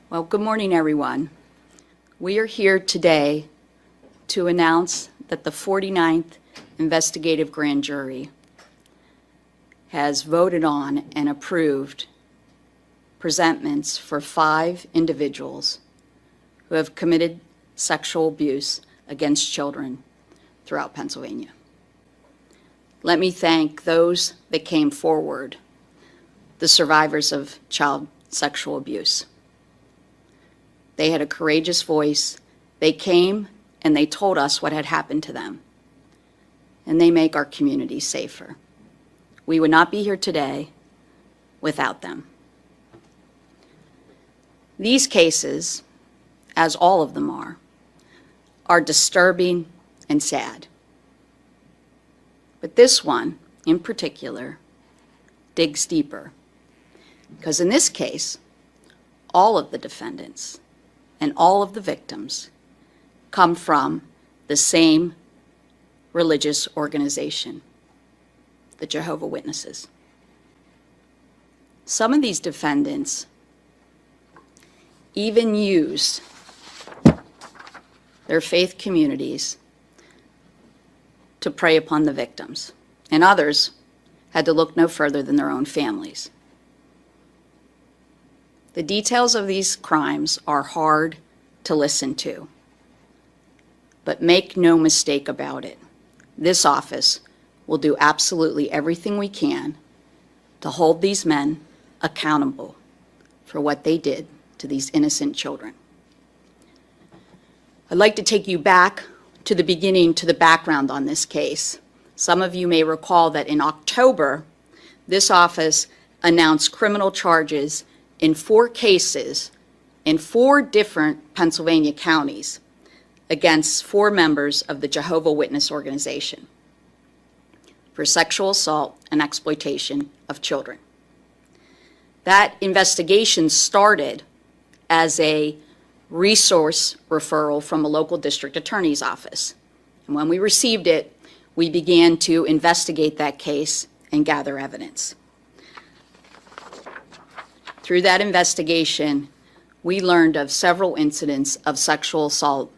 Well, good morning, everyone. We are here today to announce that the 49th Investigative Grand Jury has voted on and approved presentments for 5 individuals who have committed sexual abuse against children throughout Pennsylvania. Let me thank those that came forward, the survivors of child sexual abuse. They had a courageous voice. They came and they told us what had happened to them. And they make our community safer. We would not be here today without them. These cases, as all of them are disturbing and sad. But this one, in particular, digs deeper. Because in this case, all of the defendants and all of the victims come from the same religious organization, the Jehovah's Witnesses. Some of these defendants even used their faith communities to prey upon the victims, and others had to look no further than their own families. The details of these crimes are hard to listen to, but make no mistake about it, this office will do absolutely everything we can to hold these men accountable for what they did to these innocent children. I'd like to take you back to the beginning, to the background on this case. Some of you may recall that in October, this office announced criminal charges in 4 cases in 4 different Pennsylvania counties against 4 members of the Jehovah's Witness organization for sexual assault and exploitation of children. That investigation started as a resource referral from a local district attorney's office. And when we received it, we began to investigate that case and gather evidence. Through that investigation, we learned of several incidents of sexual assault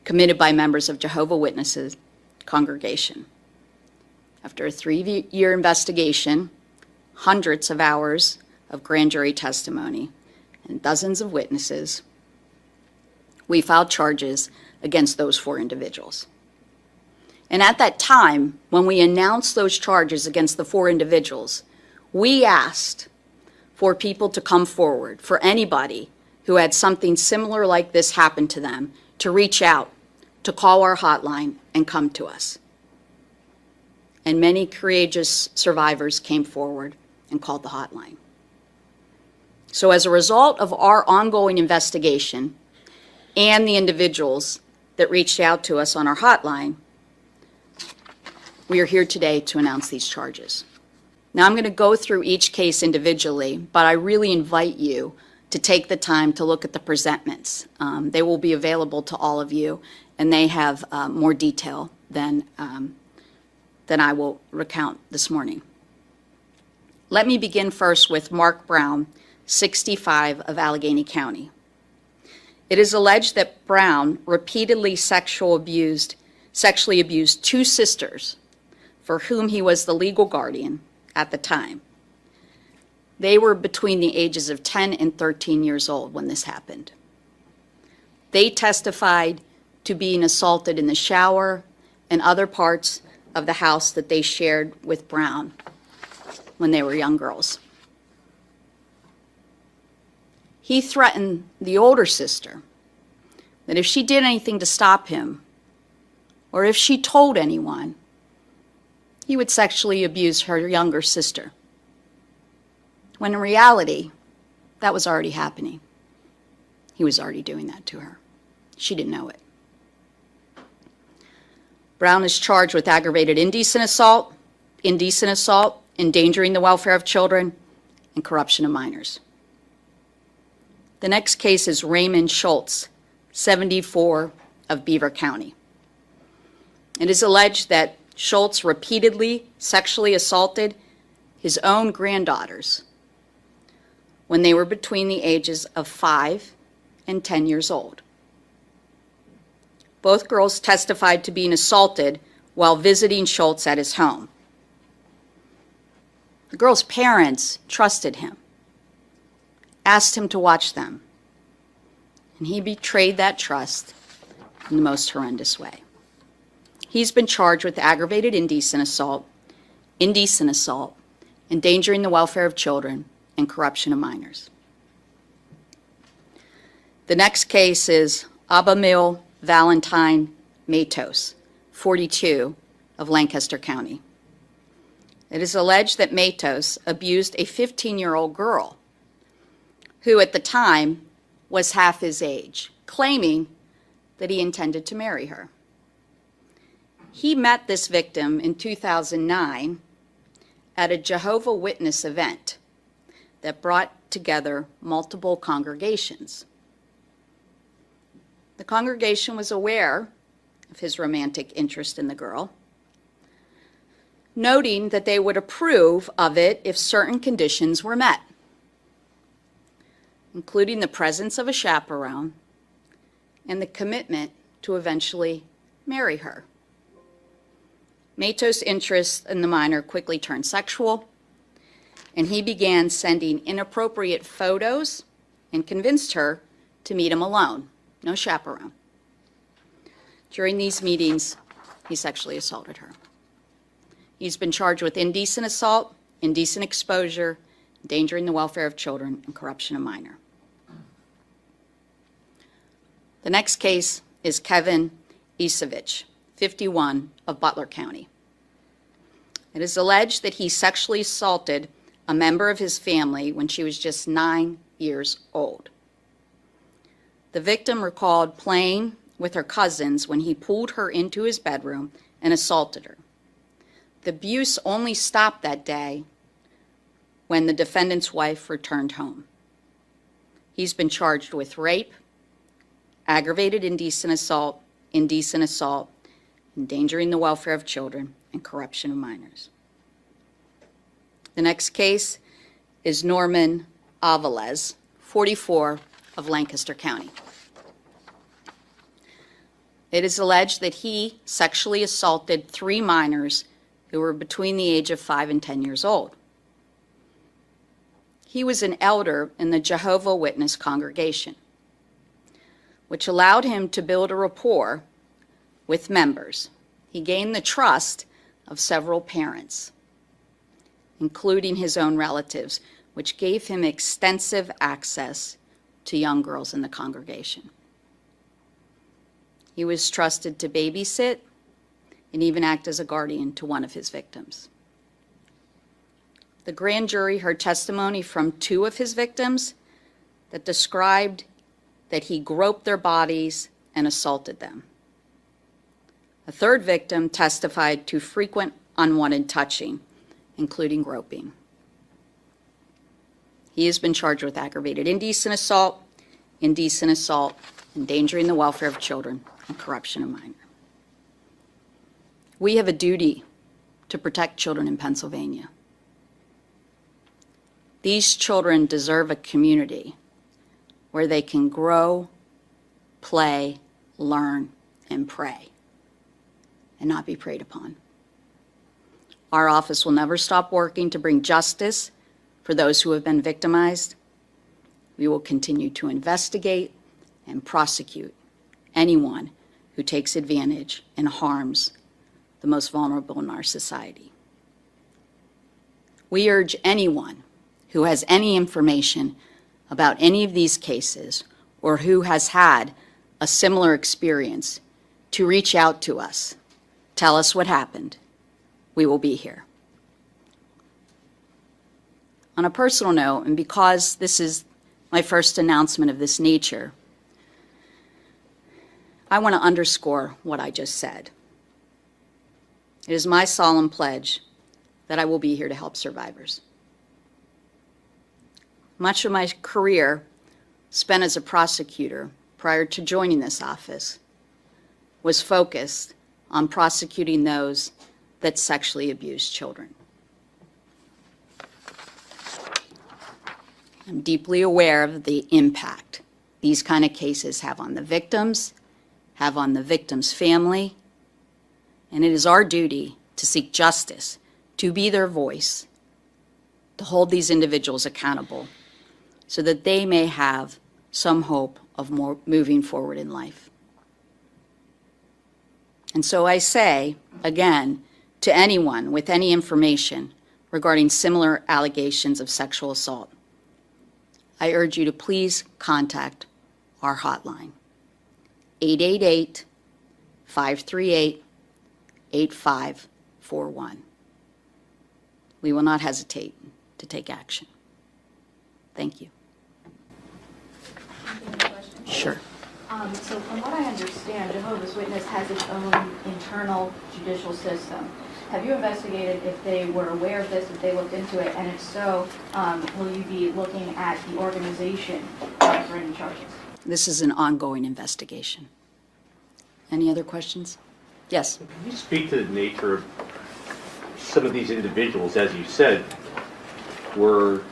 committed by members of Jehovah's Witnesses congregation. After a 3-year investigation, hundreds of hours of grand jury testimony, and dozens of witnesses, we filed charges against those 4 individuals. And at that time, when we announced those charges against the 4 individuals, we asked for people to come forward, for anybody who had something similar like this happen to them, to reach out, to call our hotline and come to us. And many courageous survivors came forward and called the hotline. So as a result of our ongoing investigation and the individuals that reached out to us on our hotline, we are here today to announce these charges. Now I'm going to go through each case individually, but I really invite you to take the time to look at the presentments. They will be available to all of you, and they have more detail than I will recount this morning. Let me begin first with Mark Brown, 65, of Allegheny County. It is alleged that Brown repeatedly sexually abused 2 sisters for whom he was the legal guardian at the time. They were between the ages of 10 and 13 years old when this happened. They testified to being assaulted in the shower and other parts of the house that they shared with Brown when they were young girls. He threatened the older sister that if she did anything to stop him, or if she told anyone, he would sexually abuse her younger sister. When in reality, that was already happening. He was already doing that to her. She didn't know it. Brown is charged with aggravated indecent assault, endangering the welfare of children, and corruption of minors. The next case is Raymond Schultz, 74, of Beaver County. It is alleged that Schultz repeatedly sexually assaulted his own granddaughters when they were between the ages of 5 and 10 years old. Both girls testified to being assaulted while visiting Schultz at his home. The girls' parents trusted him, asked him to watch them, and he betrayed that trust in the most horrendous way. He's been charged with aggravated indecent assault, endangering the welfare of children, and corruption of minors. The next case is Abamil Valentine Matos, 42, of Lancaster County. It is alleged that Matos abused a 15-year-old girl who at the time was half his age, claiming that he intended to marry her. He met this victim in 2009 at a Jehovah's Witness event that brought together multiple congregations. The congregation was aware of his romantic interest in the girl, noting that they would approve of it if certain conditions were met, including the presence of a chaperone and the commitment to eventually marry her. Matos' interest in the minor quickly turned sexual, and he began sending inappropriate photos and convinced her to meet him alone, no chaperone. During these meetings, he sexually assaulted her. He's been charged with indecent assault, indecent exposure, endangering the welfare of children, and corruption of minor. The next case is Kevin Isevich, 51, of Butler County. It is alleged that he sexually assaulted a member of his family when she was just 9 years old. The victim recalled playing with her cousins when he pulled her into his bedroom and assaulted her. The abuse only stopped that day when the defendant's wife returned home. He's been charged with rape, aggravated indecent assault, endangering the welfare of children, and corruption of minors. The next case is Norman Aviles, 44, of Lancaster County. It is alleged that he sexually assaulted 3 minors who were between the age of 5 and 10 years old. He was an elder in the Jehovah's Witness congregation, which allowed him to build a rapport with members. He gained the trust of several parents, including his own relatives, which gave him extensive access to young girls in the congregation. He was trusted to babysit and even act as a guardian to one of his victims. The grand jury heard testimony from 2 of his victims that described that he groped their bodies and assaulted them. A 3rd victim testified to frequent unwanted touching, including groping. He has been charged with aggravated indecent assault, endangering the welfare of children, and corruption of minor. We have a duty to protect children in Pennsylvania. These children deserve a community where they can grow, play, learn, and pray, and not be preyed upon. Our office will never stop working to bring justice for those who have been victimized. We will continue to investigate and prosecute anyone who takes advantage and harms the most vulnerable in our society. We urge anyone who has any information about any of these cases or who has had a similar experience to reach out to us. Tell us what happened. We will be here. On a personal note, and because this is my first announcement of this nature, I want to underscore what I just said. It is my solemn pledge that I will be here to help survivors. Much of my career spent as a prosecutor prior to joining this office was focused on prosecuting those that sexually abuse children. I'm deeply aware of the impact these kind of cases have on the victims, have on the victim's family, and it is our duty to seek justice, to be their voice, to hold these individuals accountable so that they may have some hope of more moving forward in life. And so I say, again, to anyone with any information regarding similar allegations of sexual assault, I urge you to please contact our hotline, 888-538-8541. We will not hesitate to take action. Thank you. Sure. So from what I understand, Jehovah's Witness has its own internal judicial system. Have you investigated if they were aware of this, if they looked into it, and if so, will you be looking at the organization for any charges? This is an ongoing investigation. Any other questions? Yes. Can you speak to the nature of some of these individuals, as you said, were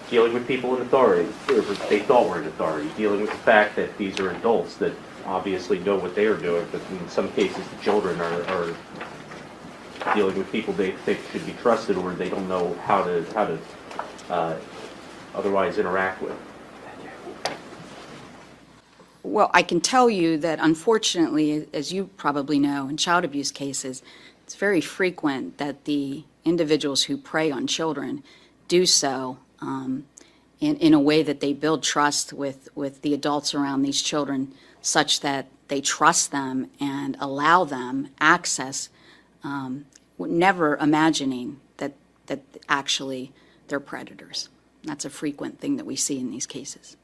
dealing with people in authority, or they thought were in authority, dealing with the fact that these are adults that obviously know what they are doing, but in some cases the children are dealing with people they think should be trusted or they don't know how to otherwise interact with? Well, I can tell you that unfortunately, as you probably know, in child abuse cases, it's very frequent that the individuals who prey on children do so in a way that they build trust with the adults around these children such that they trust them and allow them access, never imagining that actually they're predators. That's a frequent thing that we see in these cases.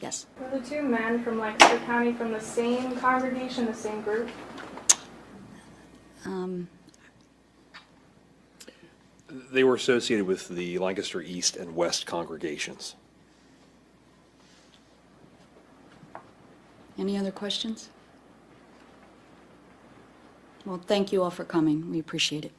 Yes? Were the two men from Lancaster County from the same congregation, the same group? They were associated with the Lancaster East and West congregations. Any other questions? Well, thank you all for coming. We appreciate it.